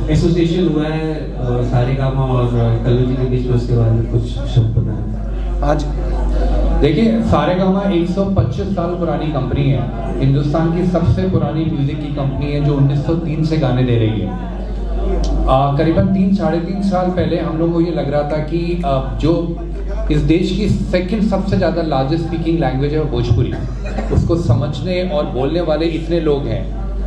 Association हुआ है सारेगामा और कल्लू जी के बीच में, उसके बारे में कुछ शब्द बताएं। आज देखिए, सारेगामा 125 साल पुरानी कंपनी है, हिंदुस्तान की सबसे पुरानी म्यूजिक की कंपनी है जो 1903 से गाने दे रही है। करीबन 3-3.5 साल पहले हम लोगों को ये लग रहा था कि जो इस देश की सेकंड सबसे ज़्यादा लार्जेस्ट स्पीकिंग लैंग्वेज है वो भोजपुरी, उसको समझने और बोलने वाले इतने लोग हैं,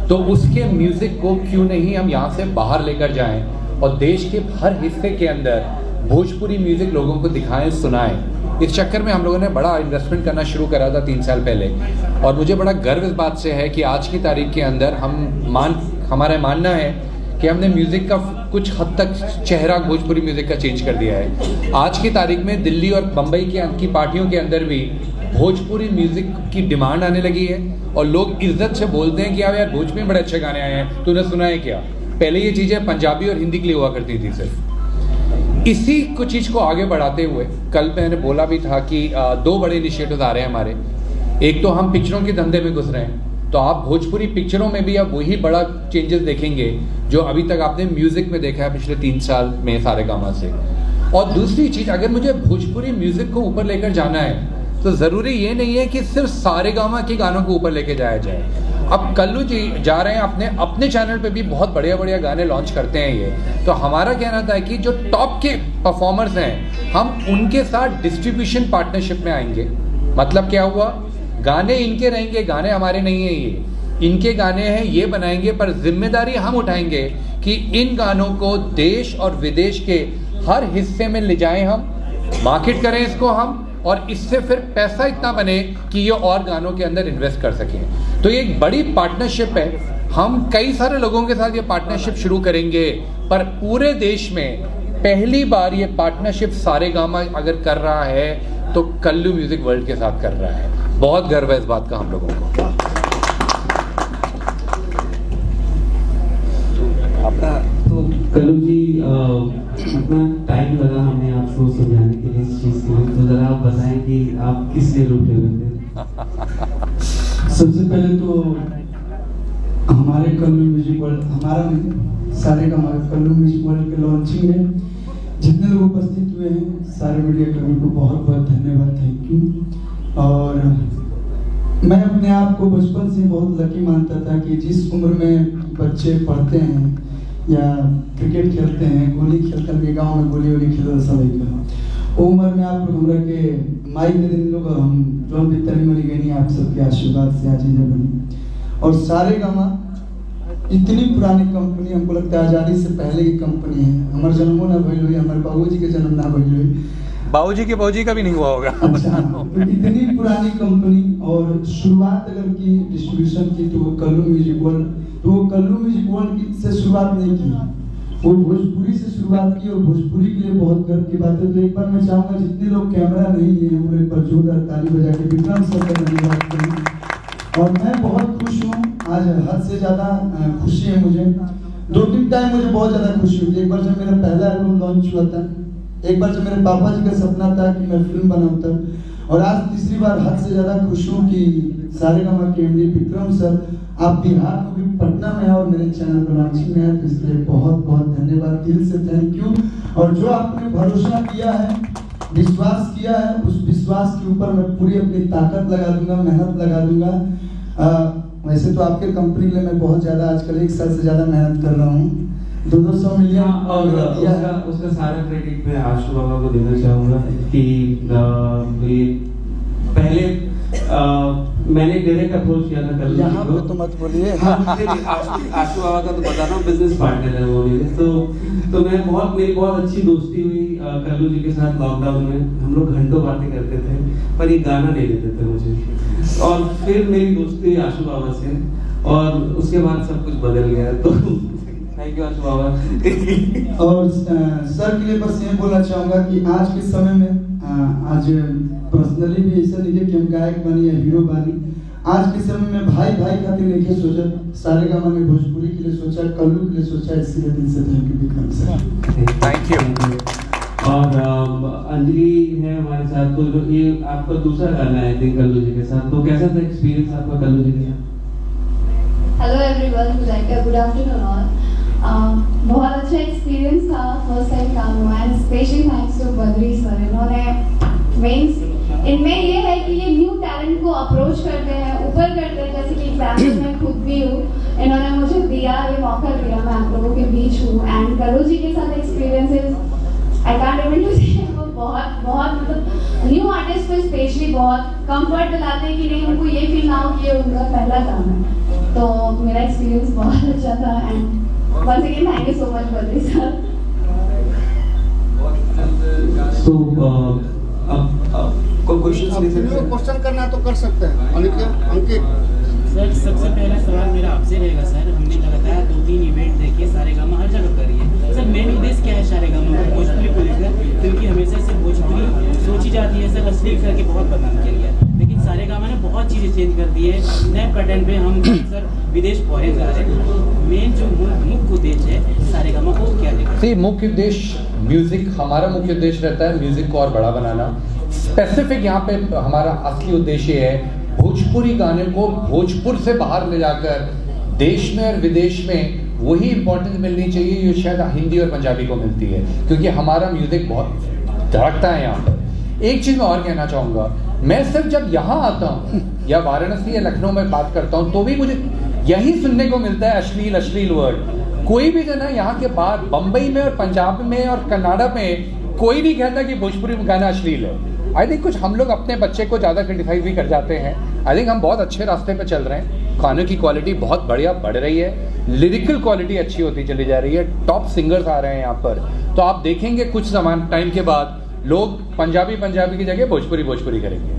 तो उसके म्यूज़िक को क्यों नहीं हम यहाँ से बाहर लेकर जाएं और देश के हर हिस्से के अंदर भोजपुरी म्यूज़िक लोगों को दिखाएं, सुनाएं। इस चक्कर में हम लोगों ने बड़ा इन्वेस्टमेंट करना शुरू करा था 3 साल पहले, और मुझे बड़ा गर्व इस बात से है कि आज की तारीख के अंदर हमारा मानना है कि हमने म्यूज़िक का कुछ हद तक चेहरा भोजपुरी म्यूज़िक का चेंज कर दिया है। आज की तारीख में दिल्ली और बम्बई की पार्टियों के अंदर भी भोजपुरी म्यूज़िक की डिमांड आने लगी है और लोग इज्जत से बोलते हैं कि यार भोजपुरी में बड़े अच्छे गाने आए हैं, तूने सुना है क्या? पहले ये चीज़ें पंजाबी और हिंदी के लिए हुआ करती थी सिर्फ। इसी कुछ चीज़ को आगे बढ़ाते हुए कल मैंने बोला भी था कि 2 बड़े इनिशिएटिव्स आ रहे हैं हमारे। एक तो हम पिक्चरों के धंधे में घुस रहे हैं, तो आप भोजपुरी पिक्चरों में भी अब वही बड़ा चेंजेस देखेंगे जो अभी तक आपने म्यूज़िक में देखा है पिछले 3 साल में सारेगामा से। और दूसरी चीज़, अगर मुझे भोजपुरी म्यूज़िक को ऊपर लेकर जाना है तो ज़रूरी ये नहीं है कि सिर्फ सारेगामा के गानों को ऊपर लेके जाया जाए। अब कल्लू जी जा रहे हैं अपने चैनल पे भी बहुत बढ़िया गाने लॉन्च करते हैं ये, तो हमारा कहना था कि जो टॉप के परफॉर्मर्स हैं हम उनके साथ डिस्ट्रीब्यूशन पार्टनरशिप में आएंगे। मतलब क्या हुआ, गाने इनके रहेंगे, गाने हमारे नहीं हैं, ये इनके गाने हैं, ये बनाएंगे, पर जिम्मेदारी हम उठाएंगे कि इन गानों को देश और विदेश के हर हिस्से में ले जाएं, हम मार्केट करें इसको हम, और इससे फिर पैसा इतना बने कि ये और गानों के अंदर इन्वेस्ट कर सकें। तो ये एक बड़ी पार्टनरशिप है। हम कई सारे लोगों के साथ ये पार्टनरशिप शुरू करेंगे, पर पूरे देश में पहली बार ये पार्टनरशिप सारेगामा अगर कर रहा है तो कल्लू म्यूजिक वर्ल्ड के साथ कर रहा है। बहुत गर्व है इस बात का हम लोगों को। तो कल्लू जी इतना टाइम लगा हमें आपको समझाने के लिए इस चीज़ के लिए, तो ज़रा आप बताएं कि आप किस लिए रुके हुए थे? सबसे पहले तो हमारे कल्लू म्यूजिक वर्ल्ड, हमारा नहीं सारेगामा कल्लू म्यूजिक वर्ल्ड के लॉन्चिंग में जितने लोग उपस्थित हुए हैं, सारे मीडिया कर्मी को बहुत बहुत धन्यवाद, थैंक यू। और मैं अपने आप को बचपन से बहुत लकी मानता था कि जिस उम्र में बच्चे पढ़ते हैं या क्रिकेट खेलते हैं, गोली खेल करके गाँव में गोली वोली खेल सब वो उम्र में आप लोग हमरा के माई के दिन लोग हम जोन भी तरी मरी गई, आप सबके आशीर्वाद से आज चीज़ें बनी। और सारेगामा इतनी पुरानी कंपनी, हमको लगता है आज़ादी से पहले की कंपनी है। हमारे जन्मों ना भइल हुई, हमारे बाबूजी के जन्म ना भइल हुई, बाबूजी का भी नहीं हुआ होगा। अच्छा, तो इतनी पुरानी कंपनी, और शुरुआत अगर की डिस्ट्रीब्यूशन की तो कल्लू म्यूजिक वर्ल्ड, तो वो कल्लू म्यूजिक वर्ल्ड से शुरुआत नहीं की, वो भोजपुरी से शुरुआत की, और भोजपुरी के लिए बहुत गर्व की बात है। तो एक बार मैं चाहूँगा जितने लोग कैमरा नहीं है वो एक बार जोरदार ताली बजा के विक्रम सर का धन्यवाद करें। और मैं बहुत खुश हूँ, आज हद से ज़्यादा खुशी है मुझे। 2-3 टाइम मुझे बहुत ज़्यादा खुशी हुई। एक बार जब मेरा पहला एल्बम लॉन्च हुआ था, एक बार जब मेरे पापा जी का सपना था कि मैं फिल्म बनाऊँ तब, और आज तीसरी बार हद से ज़्यादा खुश हूँ कि सारेगामा के एमडी विक्रम सर आप बिहार में भी पटना में है और मेरे चैनल पर लॉन्चिंग में है, तो इसके लिए बहुत बहुत धन्यवाद, दिल से थैंक यू। और जो आपने भरोसा किया है, विश्वास किया है, उस विश्वास के ऊपर मैं पूरी अपनी ताकत लगा दूंगा, मेहनत लगा दूंगा। वैसे तो आपके कंपनी के लिए मैं बहुत ज़्यादा आजकल 1 साल से ज़्यादा मेहनत कर रहा हूँ, 200 मिलियन और उसका सारा क्रेडिट मैं आशु बाबा को देना चाहूँगा कि पहले मैंने डायरेक्ट अप्रोच किया था कल्लू यहाँ पे तो मत बोलिए। आशु बाबा का तो बता रहा हूँ, बिजनेस पार्टनर है वो मेरे, तो मेरी बहुत अच्छी दोस्ती हुई कल्लू जी के साथ। लॉकडाउन में हम लोग घंटों बातें करते थे, पर ये गाना नहीं देते थे मुझे, और फिर मेरी दोस्ती हुई आशु बाबा से, और उसके बाद सब कुछ बदल गया। तो थैंक यू आशु बाबा। और सर के लिए बस ये बोलना चाहूँगा कि आज के समय में आज पर्सनली भी ऐसा नहीं है कि हम गायक बनी या हीरो बनी, आज के समय में भाई खातिर नहीं सोचा, सारेगामा ने भोजपुरी के लिए सोचा, कल्लू के लिए सोचा, इसलिए दिल से thank you Vikram sir, thank you. और अंजलि है हमारे साथ, तो ये आपका दूसरा गाना है आई कल्लू जी के साथ, तो कैसा था एक्सपीरियंस आपका कल्लू जी के साथ? Hello everyone, good afternoon all. बहुत अच्छा एक्सपीरियंस था फर्स्ट टाइम काम हुआ and specially thanks to Badri sir. इन्होंने मेन इनमें ये है कि ये न्यू टैलेंट को अप्रोच करते हैं, ऊपर करते हैं। जैसे कि एग्जाम्पल मैं खुद भी हूँ, इन्होंने मुझे दिया ये मौका दिया, मैं आप लोगों के बीच हूँ एंड कल्लू जी के साथ experiences I can't able to say वो बहुत बहुत मतलब न्यू आर्टिस्ट को स्पेशली बहुत कंफर्ट दिलाते हैं कि नहीं उनको ये फील ना हो कि ये उनका पहला काम है। तो मेरा एक्सपीरियंस बहुत अच्छा था and once again thank you so much Badri sir. तो अब कोई क्वेश्चन करना तो कर सकते हैं। अंकित सर, सबसे पहला सवाल मेरा आपसे रहेगा सर। हमने लगातार 2-3 इवेंट देखे, सारेगामा हर जगह कर रही है सर। मेन उद्देश्य क्या है सारेगामा में भोजपुरी को लेकर? क्योंकि हमेशा से भोजपुरी सोची जाती है सर अश्लील करके बहुत बदनाम किया गया, लेकिन सारेगामा ने बहुत चीज़ें चेंज कर दी है। नए पैटर्न पे हम सर विदेश फॉरेन जा रहे हैं। मेन जो मुख्य उद्देश्य है सारेगामा को क्या देखा? मुख्य उद्देश्य म्यूजिक, हमारा मुख्य उद्देश्य रहता है म्यूजिक को और बड़ा बनाना। स्पेसिफिक यहाँ पे हमारा असली उद्देश्य है भोजपुरी गाने को भोजपुर से बाहर ले जाकर देश में और विदेश में वही इम्पोर्टेंस मिलनी चाहिए जो शायद हिंदी और पंजाबी को मिलती है, क्योंकि हमारा म्यूजिक बहुत धड़कता है यहाँ पर। एक चीज़ मैं और कहना चाहूँगा, मैं सिर्फ जब यहाँ आता हूँ या वाराणसी या लखनऊ में बात करता हूँ तो भी मुझे यही सुनने को मिलता है अश्लील वर्ड। कोई भी जना यहाँ के बाहर बम्बई में और पंजाब में और कर्नाटक में कोई नहीं कहता कि भोजपुरी गाना अश्लील है। आई थिंक कुछ हम लोग अपने बच्चे को ज़्यादा क्रिटिसाइज भी कर जाते हैं। आई थिंक हम बहुत अच्छे रास्ते पे चल रहे हैं, गानों की क्वालिटी बहुत बढ़िया बढ़ रही है, लिरिकल क्वालिटी अच्छी होती चली जा रही है, टॉप सिंगर्स आ रहे हैं यहाँ पर। तो आप देखेंगे कुछ टाइम के बाद लोग पंजाबी की जगह भोजपुरी करेंगे।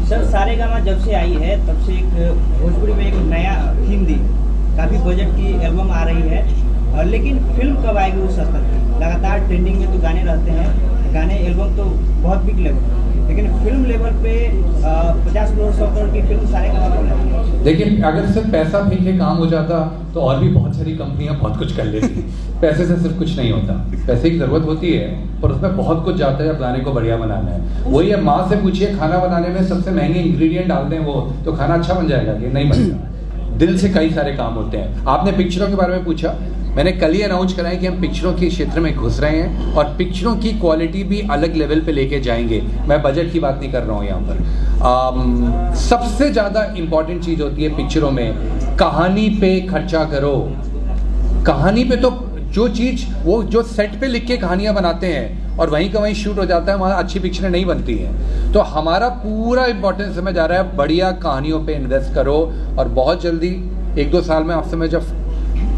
सर, सारेगामा जब से आई है तब से एक भोजपुरी में एक नया थीम दी, काफ़ी बजट की एल्बम आ रही है, और लेकिन फिल्म कब आएगी उस स्तर की? लगातार ट्रेंडिंग में तो गाने रहते हैं, गाने एल्बम तो बहुत बिग लेवल, लेकिन फिल्म लेवल पे 50 करोड़ 100 करोड़ की फिल्म सारेगामा बनाई। देखिए, अगर सिर्फ पैसा फेंक के काम हो जाता तो और भी बहुत सारी कंपनियां बहुत कुछ कर लेती। पैसे से सिर्फ कुछ नहीं होता, पैसे की ज़रूरत होती है पर उसमें बहुत कुछ जाता है जब गाने को बढ़िया बनाना है। वही है, माँ से पूछिए खाना बनाने में सबसे महंगे इंग्रेडिएंट डालते हैं वो, तो खाना अच्छा बन जाएगा कि नहीं बनेगा? दिल से कई सारे काम होते हैं। आपने पिक्चरों के बारे में पूछा, मैंने कल ही अनाउंस करा है कि हम पिक्चरों के क्षेत्र में घुस रहे हैं और पिक्चरों की क्वालिटी भी अलग लेवल पे लेके जाएंगे। मैं बजट की बात नहीं कर रहा हूँ यहाँ पर। सबसे ज़्यादा इम्पॉर्टेंट चीज़ होती है पिक्चरों में, कहानी पे खर्चा करो। कहानी पे तो जो चीज़ वो जो सेट पे लिख के कहानियाँ बनाते हैं और वहीं का वहीं शूट हो जाता है, वहाँ अच्छी पिक्चरें नहीं बनती हैं। तो हमारा पूरा इम्पोर्टेंस समय जा रहा है बढ़िया कहानियों पे इन्वेस्ट करो। और बहुत जल्दी 1-2 साल में आपसे मैं जब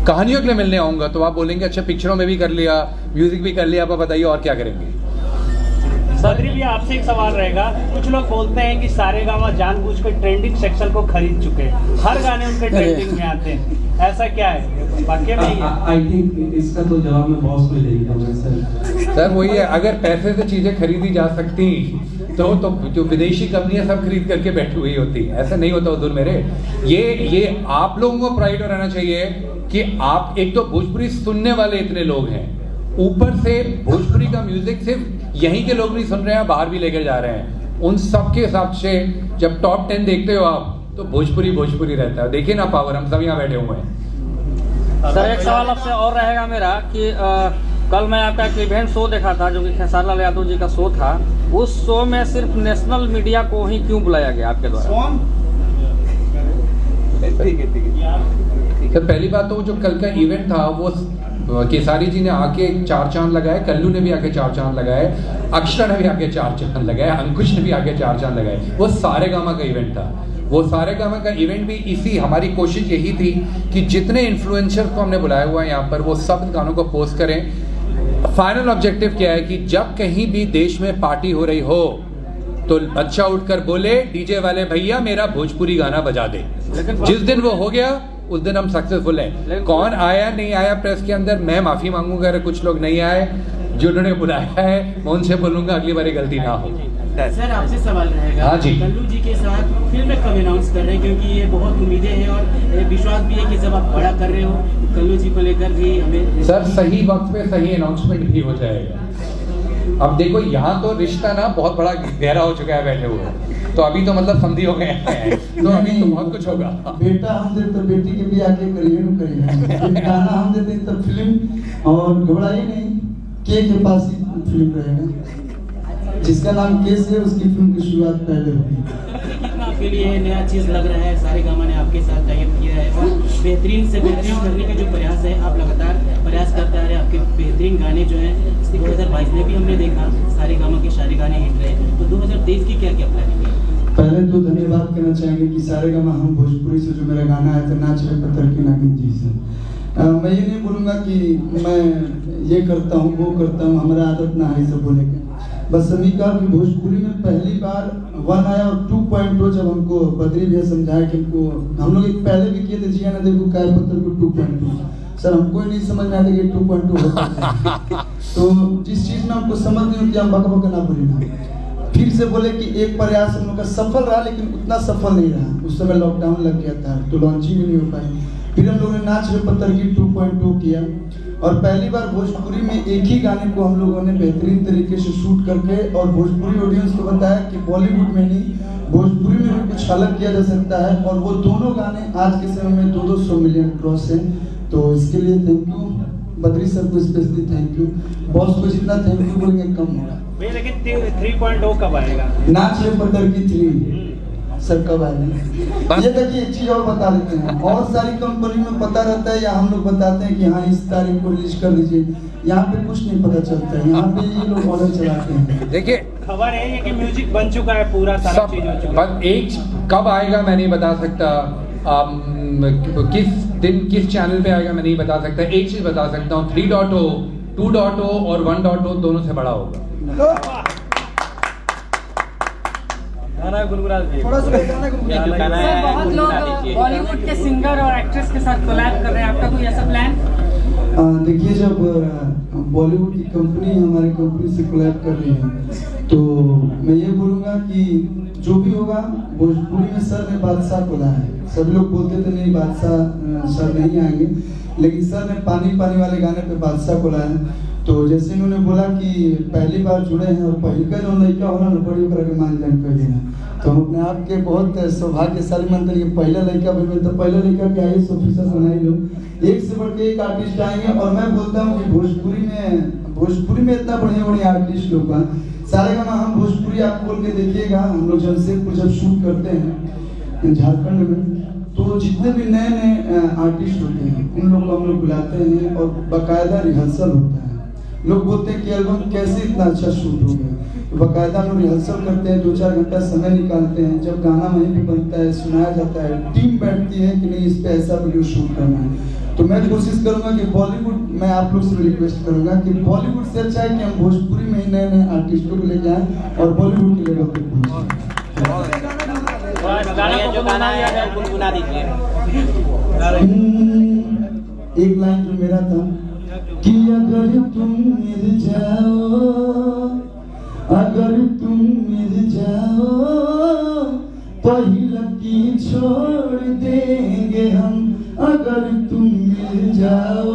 कहानियों के लिए मिलने आऊँगा तो आप बोलेंगे अच्छा पिक्चरों में भी कर लिया, म्यूजिक भी कर लिया, आप बताइए और क्या करेंगे। बद्री भैया, आपसे एक सवाल रहेगा। कुछ लोग बोलते हैं कि सारेगामा जानबूझकर ट्रेंडिंग सेक्शन को खरीद चुके हैं, हर गाने उनके ट्रेंडिंग में आते हैं, ऐसा क्या है? वाकई में आई थिंक इसका तो जवाब मैं बॉस को ही देगा सर वही है, अगर पैसे से चीज़ें खरीदी जा सकती तो जो विदेशी कंपनियां सब खरीद करके बैठी हुई होती, ऐसा नहीं होता उधर मेरे। ये आप लोगों को प्राइड रहना चाहिए कि आप एक तो भोजपुरी सुनने वाले इतने लोग हैं, ऊपर से भोजपुरी का म्यूजिक सिर्फ यहीं के लोग नहीं सुन रहे हैं, बाहर भी लेकर जा रहे हैं। उन सब के हिसाब से जब टॉप 10 देखते हो आप तो भोजपुरी रहता है। देखिए ना पावर, हम सब यहाँ बैठे हुए हैं। सर, एक सवाल आपसे और रहेगा मेरा कि कल मैं आपका एक इवेंट शो देखा था जो कि खेसारी लाल यादव जी का शो था। उस शो में सिर्फ नेशनल मीडिया को ही क्यों बुलाया गया आपके द्वारा? तो पहली बात तो जो कल का इवेंट था वो केसारी जी ने आके 4 चांद लगाए, कल्लू ने भी आके 4 चांद लगाए, अक्षरा ने भी आके 4 चांद लगाए, अंकुश ने भी आके 4 चांद लगाए। वो सारेगामा का इवेंट था। वो सारेगामा का इवेंट भी इसी, हमारी कोशिश यही थी कि जितने इन्फ्लुएंसर को हमने बुलाया हुआ है यहाँ पर वो सब गानों को पोस्ट करें। फाइनल ऑब्जेक्टिव क्या है कि जब कहीं भी देश में पार्टी हो रही हो तो बच्चा उठकर बोले डीजे वाले भैया मेरा भोजपुरी गाना बजा दे। जिस दिन वो हो गया उस दिन हम सक्सेसफुल हैं। कौन आया नहीं आया प्रेस के अंदर, मैं माफी मांगूंगा अगर कुछ लोग नहीं आए। जिन्होंने बुलाया है मैं उनसे बोलूंगा अगली बार गलती ना हो। सर, आपसे सवाल रहेगा। हाँ जी। कल्लू जी के साथ फिल्म कब अनाउंस कर रहे हैं? क्योंकि ये बहुत उम्मीदें हैं और विश्वास भी है कि जब आप बड़ा कर रहे हो कल्लू जी को लेकर भी हमें। सर सही वक्त पे सही अनाउंसमेंट भी हो जाएगा। अब देखो यहाँ तो रिश्ता ना बहुत बड़ा गहरा हो चुका है बैठे हुए, तो अभी तो मतलब समझी हो गए हैं, तो अभी तो बहुत कुछ होगा। बेटा हम दे तो बेटी के भी आगे करिए न करिए, गाना हम देते तो फिल्म और घबराइए नहीं, के पास ही फिल्म रहेगा। जिसका नाम केस है उसकी फिल्म की शुरुआत पहले होगी। कितना आपके लिए नया चीज़ लग रहा है, सारेगामा ने आपके साथ टाइप किया है और बेहतरीन से बेहतरीन करने का जो प्रयास है, आप लगातार प्रयास करते आ रहे हैं। आपके बेहतरीन गाने जो हैं 2022 में भी हमने देखा सारेगामा के सारे गाने हिट रहे, तो 2023 की क्या क्या प्लानिंग है? पहले तो धन्यवाद कहना चाहेंगे कि सारेगामा हम भोजपुरी से जो मेरा गाना है तो नाच रे पत्थर की नागिन जी से, मैं ये नहीं बोलूँगा कि मैं ये करता हूँ वो करता हूँ, हमारा आदत ना है सब बोले के। बस सभी का कि भोजपुरी में पहली बार 1 आया और 2.0 जब हमको बद्री भैया समझाया कि हमको, हम लोग एक पहले भी किए थे जिया ना देखो काय पत्थर को 2.2, सर हमको ही नहीं समझ में आता कि 2.2 होता है। तो जिस चीज़ में हमको समझ नहीं होती हम बक ना बोले, फिर से बोले कि एक प्रयास हम लोग का सफल रहा लेकिन उतना सफल नहीं रहा, उस समय लॉकडाउन लग गया था तो लॉन्चिंग भी नहीं हो पाई। फिर हम लोगों ने नाच रे पत्थर की 2.2 किया और पहली बार भोजपुरी में एक ही गाने को हम लोगों ने बेहतरीन तरीके से शूट करके और भोजपुरी ऑडियंस को बताया कि बॉलीवुड में नहीं भोजपुरी में भी कुछ अलग किया जा सकता है। और वो दोनों गाने आज के समय में 200 मिलियन क्रॉस हैं, तो इसके लिए थैंक यू बद्री सर को स्पेशली थैंक यू, बॉस को जितना थैंक यू बोलेंगे कम होगा। भैया लेकिन 3.0 कब आएगा? नाच रे पत्थर की 3 सर कब आएगा? ये देखिए एक चीज और बता देते हैं, और सारी कंपनी में पता रहता है या हम लोग बताते हैं कि हाँ इस तारीख को रिलीज कर दीजिए, यहाँ पे कुछ नहीं पता चलता है, यहाँ पे ये लोग ऑर्डर चलाते हैं। देखिए खबर है कि म्यूजिक बन चुका है, पूरा सारा चीज हो चुका है, बस एक कब आएगा मैं नहीं बता सकता, किस दिन किस चैनल पे आएगा मैं नहीं बता सकता। एक चीज बता सकता हूँ 3.0, 2.0 और 1.0 दोनों से बड़ा होगा। गाना गुनगुना दीजिए। थोड़ा सा गाना गुनगुना जो गाना सर, है बहुत लोग गुनगुना दीजिए। बॉलीवुड के सिंगर और एक्ट्रेस के साथ कोलैब कर रहे हैं, आपका कोई ऐसा प्लान? देखिए जब बॉलीवुड की कंपनी हमारी कंपनी से कोलैब कर रही है तो मैं ये बोलूँगा कि जो भी होगा भोजपुरी में सर ने बादशाह को लाया है। सभी लोग बोलते थे नहीं बादशाह सर नहीं आएंगे, लेकिन सर ने पानी पानी वाले गाने पे बादशाह को लाया है। तो जैसे इन्होंने बोला कि पहली बार जुड़े हैं और पहले का जो लड़का होला ना बड़ी ओकरा के मान जान कर देना, तो हम अपने आप के बहुत सौभाग्यशाली मानते हैं कि पहला लड़का बन तो पहला लड़का के आईएएस ऑफिसर बनाए लोग, एक से बढ़ के एक आर्टिस्ट आएंगे। और मैं बोलता हूँ कि भोजपुरी में इतना बढ़िया बढ़िया आर्टिस्ट लोग हैं। सारेगामा हम भोजपुरी आप बोल के देखिएगा, हम लोग जमशेदपुर जब शूट करते हैं झारखंड में तो जितने भी नए नए आर्टिस्ट होते हैं उन लोग को हम लोग बुलाते हैं और बाकायदा रिहर्सल होता है। लोग बोलते हैं कि एल्बम कैसे इतना अच्छा शूट हो गया, तो बाकायदा हम रिहर्सल करते हैं, 2-4 घंटा समय निकालते हैं। जब गाना वहीं पे बनता है सुनाया जाता है, टीम बैठती है कि नहीं इस पे ऐसा वीडियो शूट करना है। तो मैं कोशिश करूंगा कि बॉलीवुड, मैं आप लोग से रिक्वेस्ट करूंगा कि बॉलीवुड से अच्छा है कि हम भोजपुरी में ही नए नए आर्टिस्टों को लेके आए और बॉलीवुड के लेवल पे पहुंचे। जो गाना है गुनगुना दीजिए। एक लाइन जो मेरा था कि अगर तुम मिल जाओ, अगर तुम मिल जाओ, पहला की छोड़ देंगे हम, अगर तुम मिल जाओ,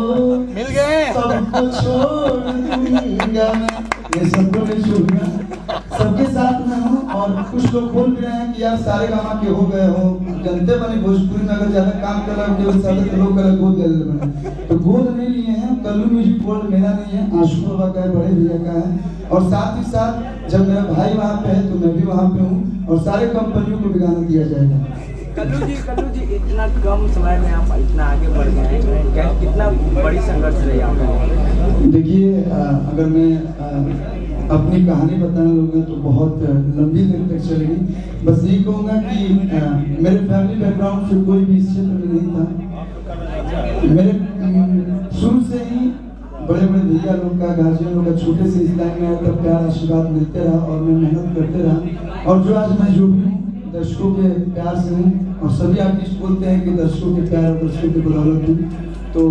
मिल गए सबको छोड़ दूंगा मैं, ये सबको नहीं छोड़ूंगा, सबके साथ में हूँ। और कुछ लोग बोल भी रहे हैं कि यार सारेगामा के हो गए हो, जनते बने भोजपुरी में अगर ज्यादा काम कर रहे हो तो लोग कल गोद ले बने, तो गोद नहीं लिए हैं। कल्लू म्यूजिक वर्ल्ड मेरा नहीं है, आशु बाबा का है, बड़े भैया का है। और साथ ही साथ जब मेरा भाई वहाँ पे है तो मैं भी वहाँ पे हूँ और सारे कंपनियों को भी गाना दिया जाएगा। कल्लू जी इतना कम समय में आप इतना आगे बढ़ गए हैं, कितना बड़ी संघर्ष रही आपका? देखिए अगर मैं अपनी कहानी बताने लगूंगा तो बहुत लंबी देर तक चलेगी। बस यही कहूँगा कि मेरे फैमिली बैकग्राउंड से कोई भी इस क्षेत्र में नहीं था। मेरे शुरू से ही बड़े बड़े भैया लोग का, गार्जियन लोग का, छोटे से इस लाइन में आया तब प्यार आशीर्वाद मिलते रहा और मैं मेहनत करते रहा। और जो आज मैं जो भी हूँ दर्शकों के प्यार से हूँ। और सभी आर्टिस्ट बोलते हैं कि दर्शकों के प्यार और दर्शकों की बदौलत हूँ। तो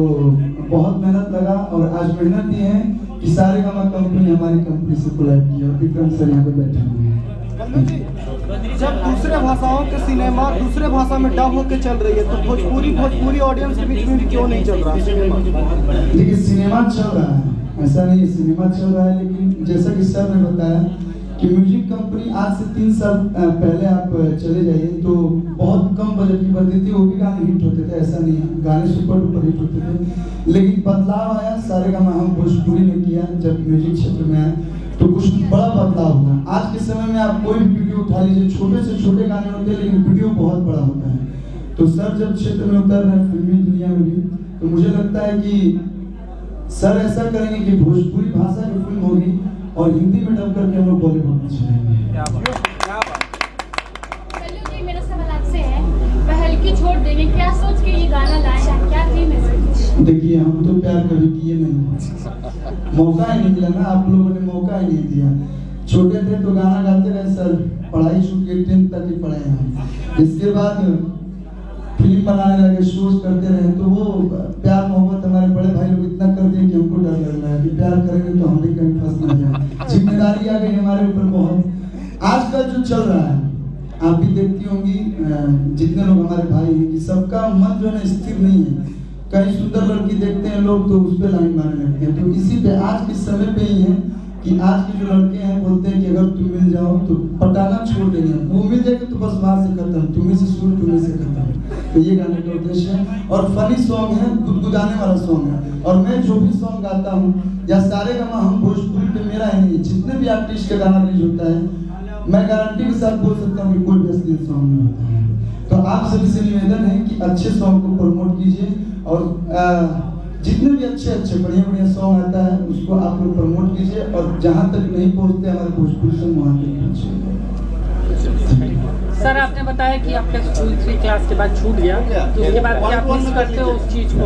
बहुत मेहनत लगा और आज मेहनत ये है कि सारेगामा कंपनी हमारी कंपनी से कोलैब की और विक्रम सर यहाँ पे बैठे हुए हैं। जब दूसरे भाषाओं के सिनेमा दूसरे भाषा में डब होकर चल रही है तो भोजपुरी ऑडियंस के बीच में क्यों नहीं चल रहा सिनेमा? देखिए सिनेमा चल रहा है, ऐसा नहीं सिनेमा चल रहा है, लेकिन जैसा कि सर ने बताया कि म्यूजिक कंपनी आज से 3 साल पहले आप चले जाइए तो बहुत कम बजट की बनती थी, वो भी गाने हिट होते थे, ऐसा नहीं है, गाने सुपर डुपर हिट होते थे। लेकिन बदलाव आया सारेगामा हम भोजपुरी में किया, जब म्यूजिक क्षेत्र में आया तो कुछ बड़ा बदलाव हुआ। आज के समय में आप कोई भी वीडियो उठा लीजिए, छोटे से छोटे गाने होते हैं लेकिन वीडियो बहुत बड़ा होता है। तो सर जब क्षेत्र में उतर रहे हैं फिल्मी दुनिया में भी, तो मुझे लगता है कि सर ऐसा करेंगे कि भोजपुरी भाषा की फिल्म होगी और हिंदी में डब करके हम लोग बॉलीवुड में चलेंगे। कल्लू जी, मेरा सवाल आपसे है, पहल की छोड़ देंगे, क्या सोच के ये गाना लाए, क्या थी मैसेज? देखिए हम तो प्यार कभी किए नहीं, मौका ही नहीं मिला ना, आप लोगों ने मौका ही नहीं दिया। छोटे थे तो गाना गाते रहे सर, पढ़ाई छूट के 10th तक ही पढ़े हैं, इसके बाद फिल्म बनाने लगे, शोज करते रहे, तो वो प्यार मोहब्बत हमारे बड़े भाई लोग इतना कर दिए कि हमको डर लग रहा है कि प्यार करेंगे तो हम भी कहीं फंस ना जाए। जिम्मेदारी आ गई हमारे ऊपर बहुत। आजकल जो चल रहा है आप भी देखती होंगी, जितने लोग हमारे भाई हैं कि सबका मन जो है स्थिर नहीं है, कहीं सुंदर लड़की देखते हैं लोग तो उस पे लाइन मारने लगते हैं। तो इसी पे आज के समय पे ही है कि आज के जो लड़के हैं बोलते हैं कि अगर तुम मिल जाओ तो पटाना छोड़ देंगे, वो मिल जाएगी तो बस वहां से खत्म, तुम्हें से शुरू तुम्हें से खत्म। तो ये गाने का उद्देश्य है और फनी सॉन्ग है, गुदगुदाने वाला सॉन्ग है। और मैं जो भी सॉन्ग गाता हूँ या सारेगामा हम भोजपुरी पे मेरा ही नहीं, जितने भी आर्टिस्ट का गाना रिलीज होता है मैं गारंटी के साथ बोल सकता हूँ कि कोई भी असली सॉन्ग नहीं होता है। तो आप सभी से निवेदन है कि अच्छे सॉन्ग को प्रमोट कीजिए और जितने भी अच्छे बढ़िया सॉन्ग आता है उसको आप लोग प्रमोट कीजिए और जहाँ तक नहीं पहुँचते हमारे भोजपुरी सॉन्ग वहाँ तक पहुँचिए। सर आपने बताया कि आपका स्कूल 3 क्लास के बाद छूट गया, तो उसके बाद क्या आप मिस करते हो उस चीज को?